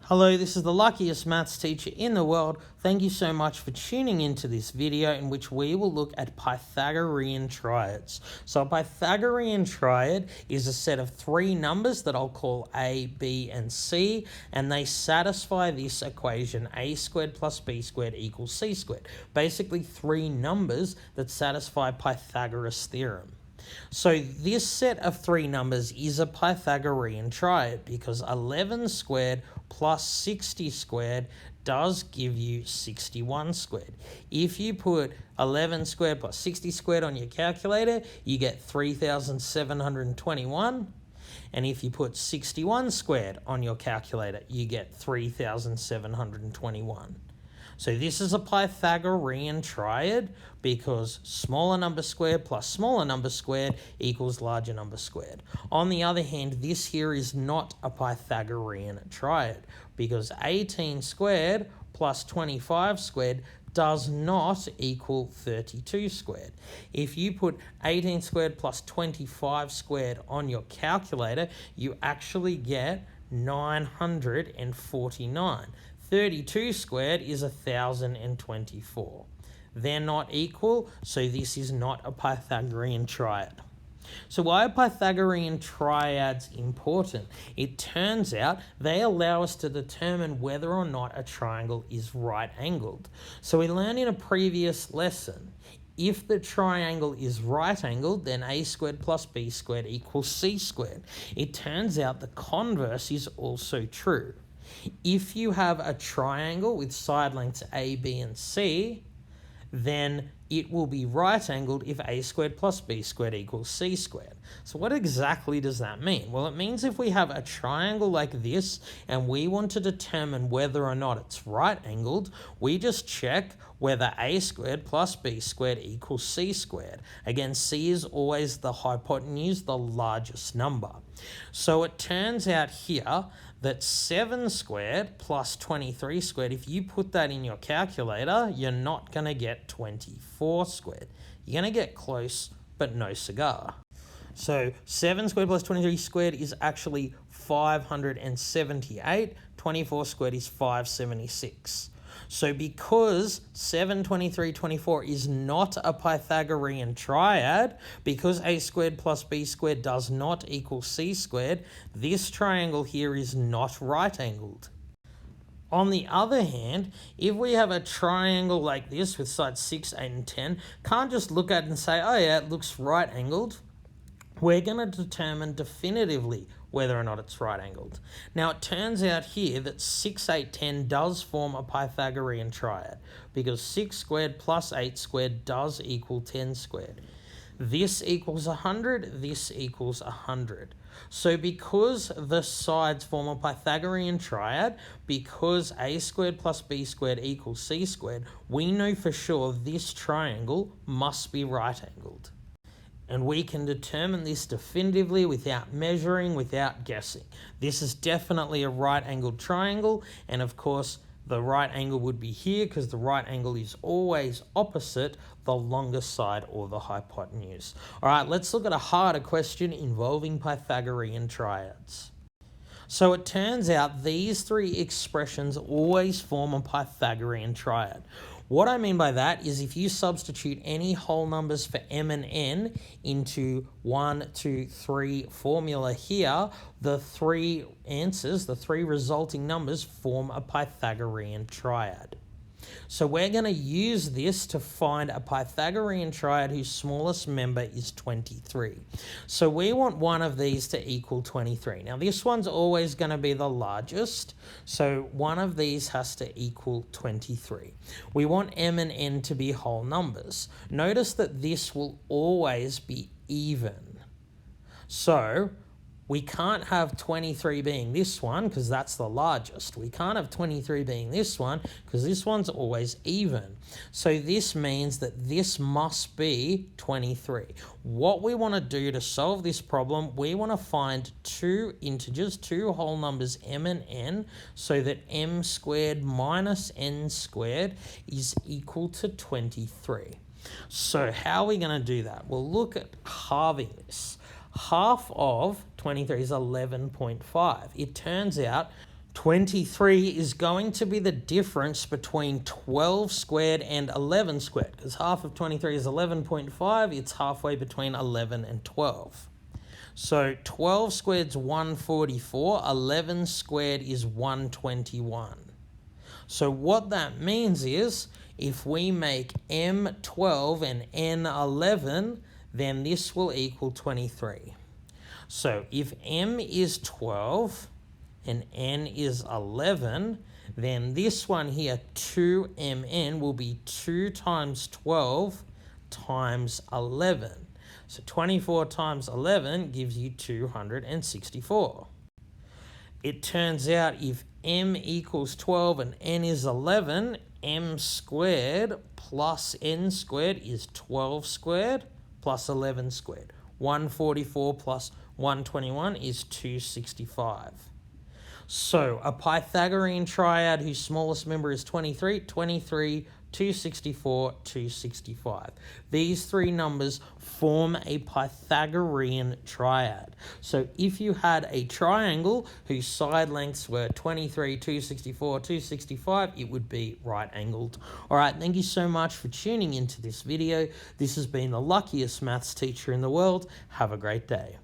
Hello, this is the luckiest maths teacher in the world. Thank you so much for tuning into this video in which we will look at Pythagorean triads. So a Pythagorean triad is a set of three numbers that I'll call A, B, and C, and they satisfy this equation A squared plus B squared equals C squared. Basically three numbers that satisfy Pythagoras' theorem. So this set of three numbers is a Pythagorean triad because 11 squared plus 60 squared does give you 61 squared. If you put 11 squared plus 60 squared on your calculator, you get 3,721. And if you put 61 squared on your calculator, you get 3,721. So this is a Pythagorean triad because smaller number squared plus smaller number squared equals larger number squared. On the other hand, this here is not a Pythagorean triad because 18 squared plus 25 squared does not equal 32 squared. If you put 18 squared plus 25 squared on your calculator, you actually get 949. 32 squared is 1,024. They're not equal, so this is not a Pythagorean triad. So why are Pythagorean triads important? It turns out they allow us to determine whether or not a triangle is right-angled. So we learned in a previous lesson, if the triangle is right-angled, then A squared plus B squared equals C squared. It turns out the converse is also true. If you have a triangle with side lengths A, B, and C, then it will be right-angled if A squared plus B squared equals C squared. So what exactly does that mean? Well, it means if we have a triangle like this and we want to determine whether or not it's right-angled, we just check whether A squared plus B squared equals C squared. Again, C is always the hypotenuse, the largest number. So it turns out here that 7 squared plus 23 squared, if you put that in your calculator, you're not going to get 24 squared. You're going to get close, but no cigar. So 7 squared plus 23 squared is actually 578. 24 squared is 576. So because 7, 23, 24 is not a Pythagorean triad, because A squared plus B squared does not equal C squared, this triangle here is not right-angled. On the other hand, if we have a triangle like this with sides 6, 8, and 10, can't just look at it and say, oh yeah, it looks right-angled. We're going to determine definitively whether or not it's right-angled. Now, it turns out here that 6, 8, 10 does form a Pythagorean triad because 6 squared plus 8 squared does equal 10 squared. This equals 100, this equals 100. So because the sides form a Pythagorean triad, because A squared plus B squared equals C squared, we know for sure this triangle must be right-angled. And we can determine this definitively without measuring, without guessing. This is definitely a right-angled triangle, and of course, the right angle would be here because the right angle is always opposite the longest side or the hypotenuse. All right, let's look at a harder question involving Pythagorean triads. So it turns out these three expressions always form a Pythagorean triad. What I mean by that is if you substitute any whole numbers for m and n into 1, 2, 3 formula here, the three answers, the three resulting numbers form a Pythagorean triad. So we're going to use this to find a Pythagorean triad whose smallest member is 23. So we want one of these to equal 23. Now this one's always going to be the largest, so one of these has to equal 23. We want m and n to be whole numbers. Notice that this will always be even. So we can't have 23 being this one because that's the largest. We can't have 23 being this one because this one's always even. So this means that this must be 23. What we want to do to solve this problem, we want to find two integers, two whole numbers m and n, so that m squared minus n squared is equal to 23. So how are we going to do that? Well, look at halving this. Half of 23 is 11.5. It turns out 23 is going to be the difference between 12 squared and 11 squared, because half of 23 is 11.5. It's halfway between 11 and 12. So 12 squared is 144. 11 squared is 121. So what that means is if we make m 12 and n 11, then this will equal 23. So if m is 12 and n is 11, then this one here, 2mn, will be 2 times 12 times 11. So 24 times 11 gives you 264. It turns out if m equals 12 and n is 11, m squared plus n squared is 12 squared plus 11 squared. 144 plus 121 is 265. So a Pythagorean triad whose smallest member is 23, 23, 264, 265. These three numbers form a Pythagorean triad. So if you had a triangle whose side lengths were 23, 264, 265, it would be right angled. All right, thank you so much for tuning into this video. This has been the luckiest maths teacher in the world. Have a great day.